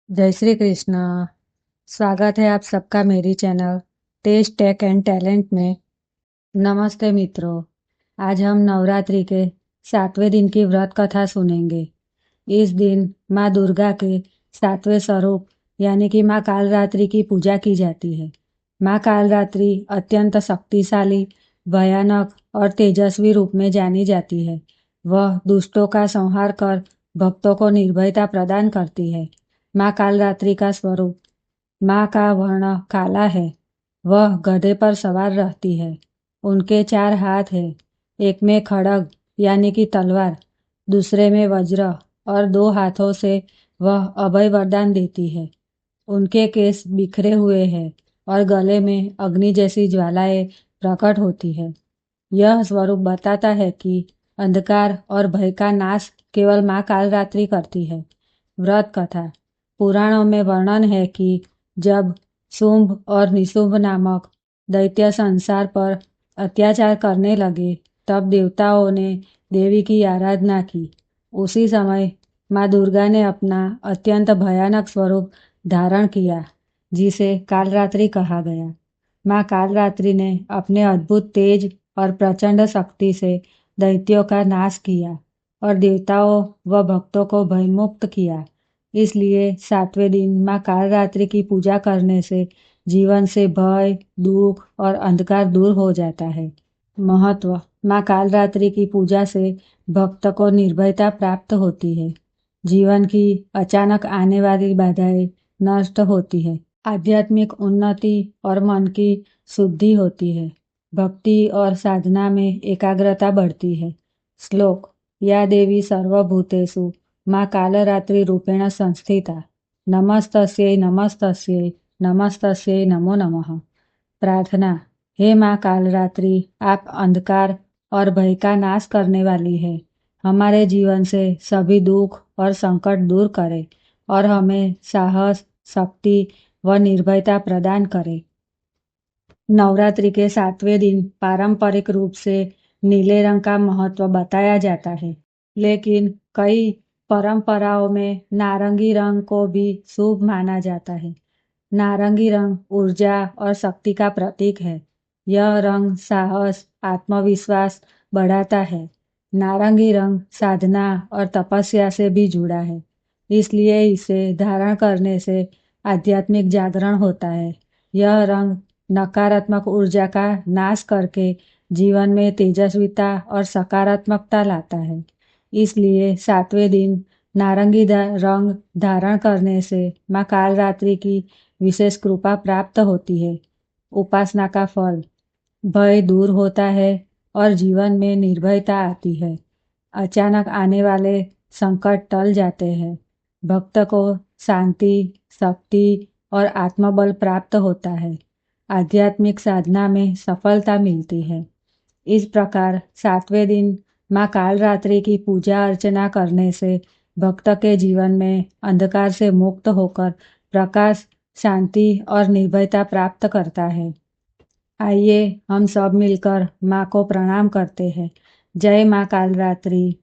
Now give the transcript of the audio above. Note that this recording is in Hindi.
जय श्री कृष्ण। स्वागत है आप सबका मेरी channel Test Tech and Talent में। नमस्ते मित्रों, आज हम नवरात्रि के 7वें दिन की व्रत कथा सुनेंगे। इस दिन माँ दुर्गा के 7वें स्वरूप यानी कि माँ कालरात्रि की पूजा की जाती है। माँ कालरात्रि अत्यंत शक्तिशाली, भयानक और तेजस्वी रूप में जानी जाती है। वह दुष्टों का संहार कर भक्तों को निर्भयता प्रदान करती है। माँ कालरात्रि का स्वरूप: माँ का वर्ण काला है। वह गधे पर सवार रहती है। उनके 4 हाथ हैं, एक में खड्ग यानी कि तलवार, दूसरे में वज्र और 2 हाथों से वह अभय वरदान देती है। उनके केस बिखरे हुए हैं और गले में अग्नि जैसी ज्वालाएं प्रकट होती है। यह स्वरूप बताता है कि अंधकार और भय का नाश केवल माँ कालरात्रि करती है। व्रत कथा: पुराणों में वर्णन है कि जब शुंभ और निशुंभ नामक दैत्य संसार पर अत्याचार करने लगे, तब देवताओं ने देवी की आराधना की। उसी समय माँ दुर्गा ने अपना अत्यंत भयानक स्वरूप धारण किया, जिसे कालरात्रि कहा गया। माँ कालरात्रि ने अपने अद्भुत तेज और प्रचंड शक्ति से दैत्यों का नाश किया और देवताओं व भक्तों को भयमुक्त किया। इसलिए 7वें दिन माँ कालरात्रि की पूजा करने से जीवन से भय, दुख और अंधकार दूर हो जाता है। महत्व: माँ कालरात्रि की पूजा से भक्त को निर्भयता प्राप्त होती है। जीवन की अचानक आने वाली बाधाएं नष्ट होती है। आध्यात्मिक उन्नति और मन की शुद्धि होती है। भक्ति और साधना में एकाग्रता बढ़ती है। श्लोक: या देवी सर्वभूतेषु माँ कालरात्रि रूपेण संस्थिता, नमस्तस्यै नमस्तस्यै नमस्तस्यै नमो नमः। प्रार्थना: हे माँ कालरात्रि, आप अंधकार और भय का नाश करने वाली है। हमारे जीवन से सभी दुख और संकट दूर करें और हमें साहस, शक्ति व निर्भयता प्रदान करें। नवरात्रि के 7वें दिन पारंपरिक रूप से नीले रंग का महत्व बताया जाता है, लेकिन कई परंपराओं में नारंगी रंग को भी शुभ माना जाता है। नारंगी रंग ऊर्जा और शक्ति का प्रतीक है। यह रंग साहस, आत्मविश्वास बढ़ाता है। नारंगी रंग साधना और तपस्या से भी जुड़ा है, इसलिए इसे धारण करने से आध्यात्मिक जागरण होता है। यह रंग नकारात्मक ऊर्जा का नाश करके जीवन में तेजस्विता और सकारात्मकता लाता है। इसलिए 7वें दिन नारंगी रंग धारण करने से माँ कालरात्रि की विशेष कृपा प्राप्त होती है। उपासना का फल: भय दूर होता है और जीवन में निर्भयता आती है। अचानक आने वाले संकट टल जाते हैं। भक्त को शांति, शक्ति और आत्मबल प्राप्त होता है। आध्यात्मिक साधना में सफलता मिलती है। इस प्रकार 7वें दिन माँ कालरात्रि की पूजा अर्चना करने से भक्त के जीवन में अंधकार से मुक्त होकर प्रकाश, शांति और निर्भयता प्राप्त करता है। आइए हम सब मिलकर माँ को प्रणाम करते हैं। जय माँ कालरात्रि।